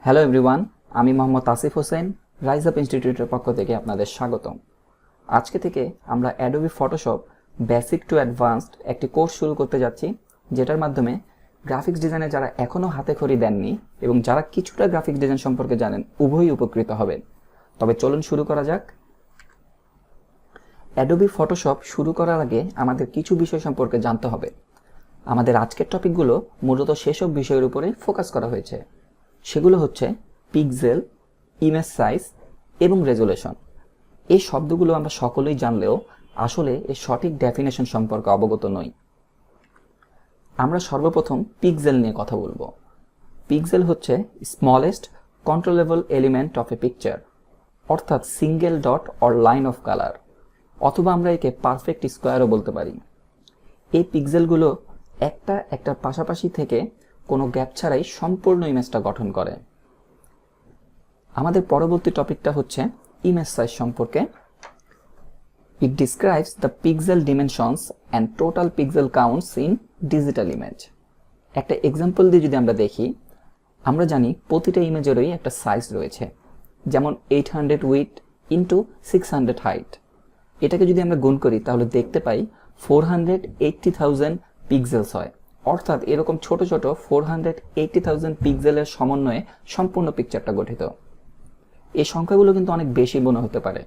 Hello everyone, আমি Mohammad Asif Hossain, rise up ইনস্টিটিউটের পক্ষ থেকে আপনাদের স্বাগতম। আজকে থেকে আমরা Adobe Photoshop basic to advanced একটি কোর্স শুরু করতে যাচ্ছি, যেটার মাধ্যমে গ্রাফিক্স ডিজাইনে যারা এখনও হাতে খড়ি দেননি এবং যারা কিছুটা গ্রাফিক্স ডিজাইন সম্পর্কে জানেন উভয়ই উপকৃত হবেন। তবে চলুন শুরু করা যাক। অ্যাডোবি ফটোশপ শুরু করার আগে আমাদের কিছু বিষয় সম্পর্কে জানতে হবে। আমাদের আজকের টপিকগুলো মূলত সেসব বিষয়ের উপরে ফোকাস করা হয়েছে। সেগুলো হচ্ছে পিক্সেল, ইমেজ সাইজ এবং রেজুলেশন। এই শব্দগুলো আমরা সকলেই জানলেও আসলে এর সঠিক ডেফিনেশন সম্পর্কে অবগত নই। আমরা সর্বপ্রথম পিক্সেল নিয়ে কথা বলবো। পিক্সেল হচ্ছে smallest controllable element of a picture, অর্থাৎ single dot or line of colour, অথবা আমরা একে পারফেক্ট স্কোয়ারও বলতে পারি। এই পিক্সেলগুলো একটার পাশাপাশি থেকে কোনো গ্যাপ ছাড়াই সম্পূর্ণ ইমেজটা গঠন করে। আমাদের পরবর্তী টপিকটা হচ্ছে ইমেজ সাইজ সম্পর্কে। It describes the pixel dimensions and total pixel counts in digital image. একটা এক্সাম্পল দিয়ে যদি আমরা দেখি, আমরা জানি প্রতিটা ইমেজেরই একটা সাইজ রয়েছে, যেমন 800 উইডথ ইন্টু 600 হাইট। এটাকে যদি আমরা গুণ করি তাহলে দেখতে পাই 480,000 পিক্সেলস হয়। অর্থাৎ এরকম ছোট ছোট 480,000 পিক্সেলের সমন্বয়ে সম্পূর্ণ পিকচারটা গঠিত। এই সংখ্যাগুলো কিন্তু অনেক বেশি মনে হতে পারে,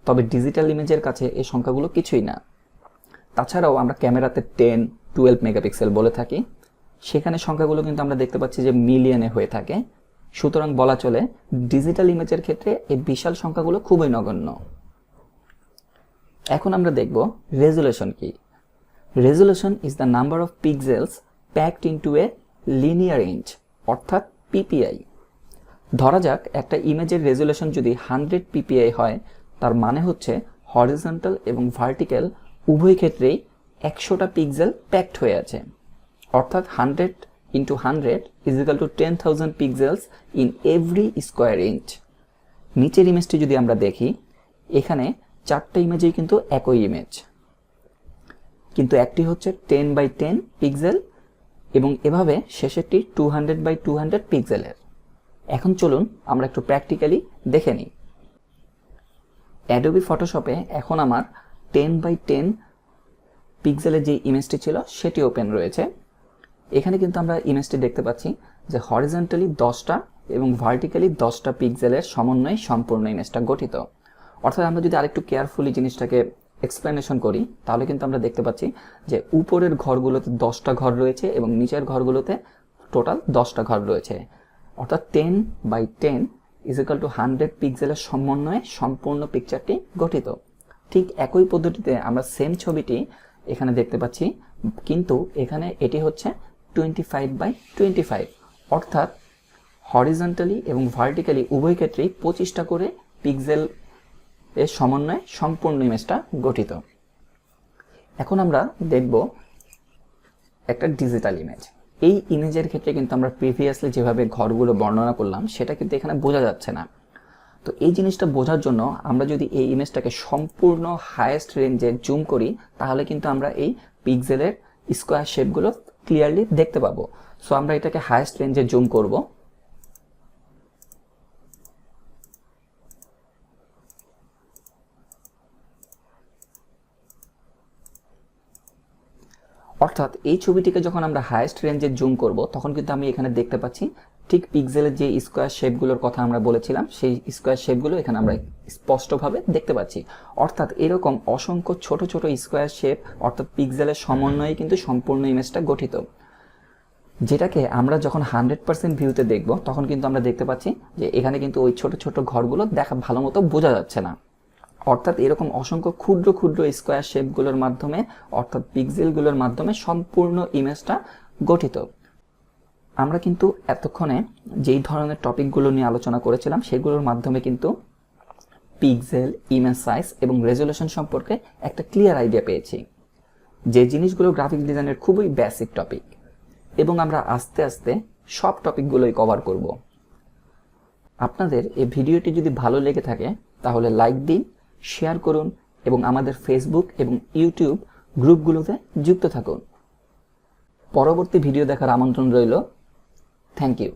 তবে ডিজিটাল ইমেজের কাছে এই সংখ্যাগুলো কিছুই না। তাছাড়াও আমরা ক্যামেরাতে 10-12 মেগাপিক্সেল বলে থাকি, সেখানে সংখ্যাগুলো কিন্তু আমরা দেখতে পাচ্ছি যে মিলিয়নে হয়ে থাকে। সুতরাং বলা চলে ডিজিটাল ইমেজের ক্ষেত্রে এই বিশাল সংখ্যাগুলো খুবই নগণ্য। এখন আমরা দেখব রেজুলেশন কি। Resolution is the number of pixels packed into a linear inch, অর্থাৎ পিপিআই। ধরা যাক একটা ইমেজের রেজুলেশন যদি 100 পিপিআই হয়, তার মানে হচ্ছে হরিজন্টাল এবং ভার্টিক্যাল উভয় ক্ষেত্রেই 100টা পিক্সেল প্যাকড হয়ে আছে। অর্থাৎ 100 into 100 is equal to 10,000 pixels in every square inch. নিচের ইমেজটি যদি আমরা দেখি, এখানে 4টা ইমেজেই কিন্তু একই ইমেজ, কিন্তু একটি হচ্ছে 10x10 পিক্সেল এবং এভাবে শেষেরটি 200x200 পিক্সেলের। এখন চলুন আমরা একটু প্র্যাকটিক্যালি দেখে নিই। অ্যাডোবি ফটোশপে এখন আমার 10x10 পিক্সেলের যে ইমেজটি ছিল সেটি ওপেন রয়েছে। এখানে কিন্তু আমরা ইমেজটি দেখতে পাচ্ছি যে হরিজন্টালি 10টা এবং ভার্টিক্যালি 10টা পিক্সেলের সমন্বয়ে সম্পূর্ণ ইমেজটা গঠিত। অর্থাৎ আমরা যদি আরেকটু কেয়ারফুলি জিনিসটাকে এক্সপ্লেনেশন করি তাহলে কিন্তু আমরা দেখতে পাচ্ছি যে উপরের ঘরগুলোতে 10টা ঘর রয়েছে এবং নিচের ঘরগুলোতে টোটাল 10টা ঘর রয়েছে। অর্থাৎ 10x10 ইজ ইকুয়াল টু 100 পিক্সেলের সমন্বয়ে সম্পূর্ণ পিকচারটি গঠিত। ঠিক একই পদ্ধতিতে আমরা সেম ছবিটি এখানে দেখতে পাচ্ছি, কিন্তু এখানে এটি হচ্ছে 25x25, অর্থাৎ হরিজন্টালি এবং ভার্টিক্যালি উভয় ক্ষেত্রেই 25টা করে পিক্সেল এর সমন্বয়ে সম্পূর্ণ ইমেজটা গঠিত। এখন আমরা দেখব একটা ডিজিটাল ইমেজ। এই ইমেজের ক্ষেত্রে কিন্তু আমরা প্রিভিয়াসলি যেভাবে ঘরগুলো বর্ণনা করলাম সেটা কিন্তু এখানে বোঝা যাচ্ছে না। তো এই জিনিসটা বোঝার জন্য আমরা যদি এই ইমেজটাকে সম্পূর্ণ হাইয়েস্ট রেঞ্জে জুম করি তাহলে কিন্তু আমরা এই পিক্সেলের স্কোয়ার শেপগুলো ক্লিয়ারলি দেখতে পাবো। সো আমরা এটাকে হাইয়েস্ট রেঞ্জে জুম করব। অর্থাৎ এই ছবিটিকে যখন আমরা হাইয়েস্ট রেঞ্জে জুম করব তখন কিন্তু আমি এখানে দেখতে পাচ্ছি ঠিক পিক্সেলের যে স্কোয়ার শেপগুলোর কথা আমরা বলেছিলাম সেই স্কোয়ার শেপগুলো এখানে আমরা স্পষ্টভাবে দেখতে পাচ্ছি। অর্থাৎ এরকম অসংখ্য ছোট ছোট স্কোয়ার শেপ অর্থাৎ পিক্সেলের সমন্বয়ে কিন্তু সম্পূর্ণ ইমেজটা গঠিত, যেটাকে আমরা যখন 100% ভিউতে দেখব তখন কিন্তু আমরা দেখতে পাচ্ছি যে এখানে কিন্তু ওই ছোট ছোট ঘরগুলো দেখা ভালো মতো বোঝা যাচ্ছে না। অর্থাৎ এরকম অসংখ্য ক্ষুদ্র ক্ষুদ্র স্কোয়ার শেপগুলোর মাধ্যমে অর্থাৎ পিক্সেলগুলোর মাধ্যমে সম্পূর্ণ ইমেজটা গঠিত। আমরা কিন্তু এতক্ষণে যেই ধরনের টপিকগুলো নিয়ে আলোচনা করেছিলাম সেগুলোর মাধ্যমে কিন্তু পিক্সেল, ইমেজ সাইজ এবং রেজুলেশন সম্পর্কে একটা ক্লিয়ার আইডিয়া পেয়েছি, যে জিনিসগুলো গ্রাফিক্স ডিজাইনের খুবই বেসিক টপিক, এবং আমরা আস্তে আস্তে সব টপিকগুলোই কভার করব। আপনাদের এই ভিডিওটি যদি ভালো লেগে থাকে তাহলে লাইক দিন, শেয়ার করুন এবং আমাদের ফেসবুক এবং ইউটিউব গ্রুপগুলোতে যুক্ত থাকুন। পরবর্তী ভিডিও দেখার আমন্ত্রণ রইল। Thank you.